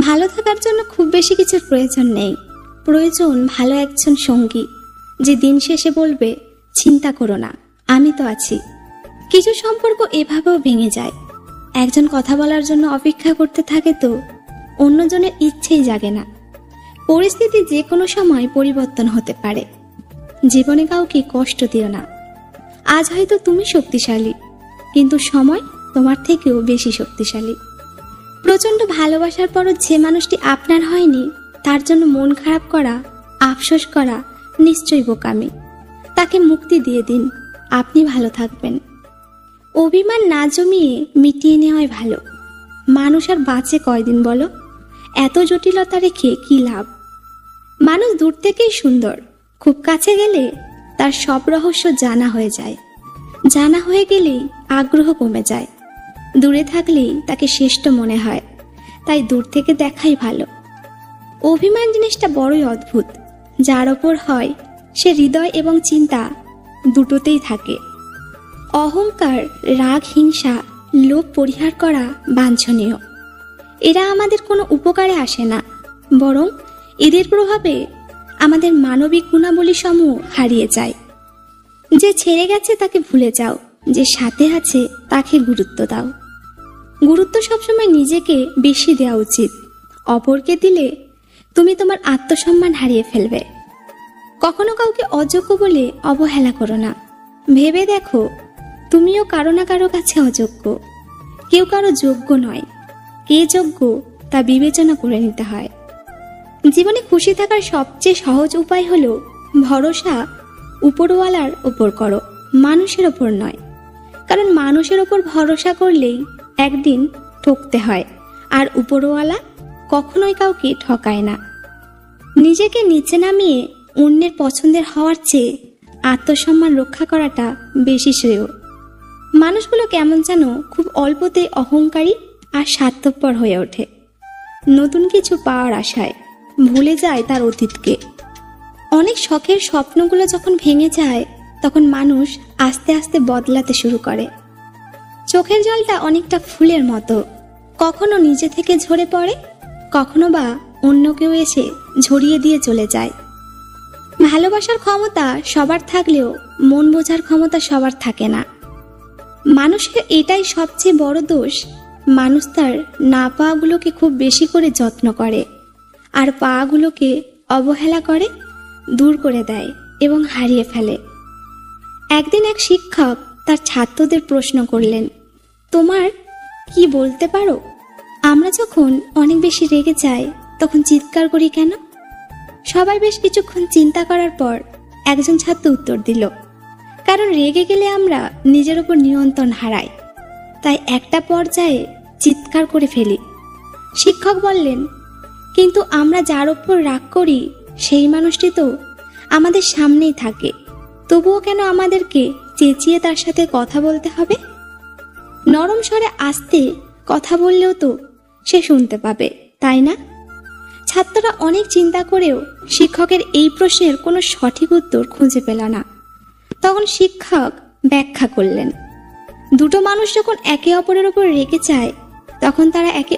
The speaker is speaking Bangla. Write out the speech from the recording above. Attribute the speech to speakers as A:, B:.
A: ভালো থাকার জন্য খুব বেশি কিছুর প্রয়োজন নেই, প্রয়োজন ভালো একজন সঙ্গী যে দিন শেষে বলবে, চিন্তা করো না, আমি তো আছি। কিছু সম্পর্ক এভাবেও ভেঙে যায়। একজন কথা বলার জন্য অপেক্ষা করতে থাকে তো অন্যজনের ইচ্ছেই জাগে না। পরিস্থিতি যে কোনো সময় পরিবর্তন হতে পারে। জীবনে কাউকে কষ্ট দিও না। আজ হয়তো তুমি শক্তিশালী, কিন্তু সময় তোমার থেকেও বেশি শক্তিশালী। প্রচণ্ড ভালোবাসার পরও যে মানুষটি আপনার হয়নি তার জন্য মন খারাপ করা, আফসোস করা নিশ্চয়ই বোকামি। তাকে মুক্তি দিয়ে দিন, আপনি ভালো থাকবেন। অভিমান না জমিয়ে মিটিয়ে নেওয়াই ভালো। মানুষ আর বাঁচে কয়দিন বলো? এত জটিলতা রেখে কি লাভ? মানুষ দূর থেকেই সুন্দর, খুব কাছে গেলে তার সব রহস্য জানা হয়ে যায়। জানা হয়ে গেলেই আগ্রহ কমে যায়। দূরে থাকলেই তাকে শ্রেষ্ঠ মনে হয়, তাই দূর থেকে দেখাই ভালো। অভিমান জিনিসটা বড়ই অদ্ভুত। যার ওপর হয় সে হৃদয় এবং চিন্তা দুটোতেই থাকে। অহংকার, রাগ, হিংসা, লোভ পরিহার করা বাঞ্ছনীয়। এরা আমাদের কোনো উপকারে আসে না, বরং এদের প্রভাবে আমাদের মানবিক গুণাবলী সমূহ হারিয়ে যায়। যে ছেড়ে গেছে তাকে ভুলে যাও, যে সাথে আছে তাকে গুরুত্ব দাও। গুরুত্ব সবসময় নিজেকে বেশি দেওয়া উচিত। অপরকে দিলে তুমি তোমার আত্মসম্মান হারিয়ে ফেলবে। কখনো কাউকে অযোগ্য বলে অবহেলা করো না। ভেবে দেখো, তুমিও কারো না কারো কাছে অযোগ্য। কেউ কারো যোগ্য নয়। কে যোগ্য তা বিবেচনা করে নিতে হয়। জীবনে খুশি থাকার সবচেয়ে সহজ উপায় হলো ভরসা উপরওয়ালার ওপর করো, মানুষের ওপর নয়। কারণ মানুষের ওপর ভরসা করলেই একদিন ঠকতে হয়, আর উপরওয়ালা কখনোই কাউকে ঠকায় না। নিজেকে নিচে নামিয়ে অন্যের পছন্দের হওয়ার চেয়ে আত্মসম্মান রক্ষা করাটা বেশি শ্রেয়। মানুষগুলো কেমন যেন খুব অল্পতেই অহংকারী আর স্বার্থপর হয়ে ওঠে। নতুন কিছু পাওয়ার আশায় ভুলে যায় তার অতীতকে। অনেক শখের স্বপ্নগুলো যখন ভেঙে যায় তখন মানুষ আস্তে আস্তে বদলাতে শুরু করে। চোখের জলটা অনেকটা ফুলের মতো, কখনো নিজে থেকে ঝরে পড়ে, কখনো বা অন্য কেউ এসে ঝরিয়ে দিয়ে চলে যায়। ভালোবাসার ক্ষমতা সবার থাকলেও মন বোঝার ক্ষমতা সবার থাকে না। মানুষের এটাই সবচেয়ে বড় দোষ, মানুষ তার না পাওয়াগুলোকে খুব বেশি করে যত্ন করে, আর পাওয়াগুলোকে অবহেলা করে, দূর করে দেয় এবং হারিয়ে ফেলে। একদিন এক শিক্ষক তার ছাত্রদের প্রশ্ন করলেন, তোমার কি বলতে পারো? আমরা যখন অনেক বেশি রেগে যাই তখন চিৎকার করি কেন? সবাই বেশ কিছুক্ষণ চিন্তা করার পর একজন ছাত্র উত্তর দিল, কারণ রেগে গেলে আমরা নিজের উপর নিয়ন্ত্রণ হারাই, তাই একটা পর্যায়ে চিৎকার করে ফেলি। শিক্ষক বললেন, কিন্তু আমরা যার উপর রাগ করি সেই মানুষটি তো আমাদের সামনেই থাকে, তবুও কেন আমাদেরকে চেঁচিয়ে তার সাথে কথা বলতে হবে? নরম স্বরে আস্তে কথা বললেও তো সে শুনতে পাবে, তাই না? ছাত্ররা অনেক চিন্তা করেও শিক্ষকের এই প্রশ্নের কোনো সঠিক উত্তর খুঁজে পেল না। তখন শিক্ষক ব্যাখ্যা করলেন, দুটো মানুষ যখন একে অপরের উপর রেগে যায় তখন তারা একে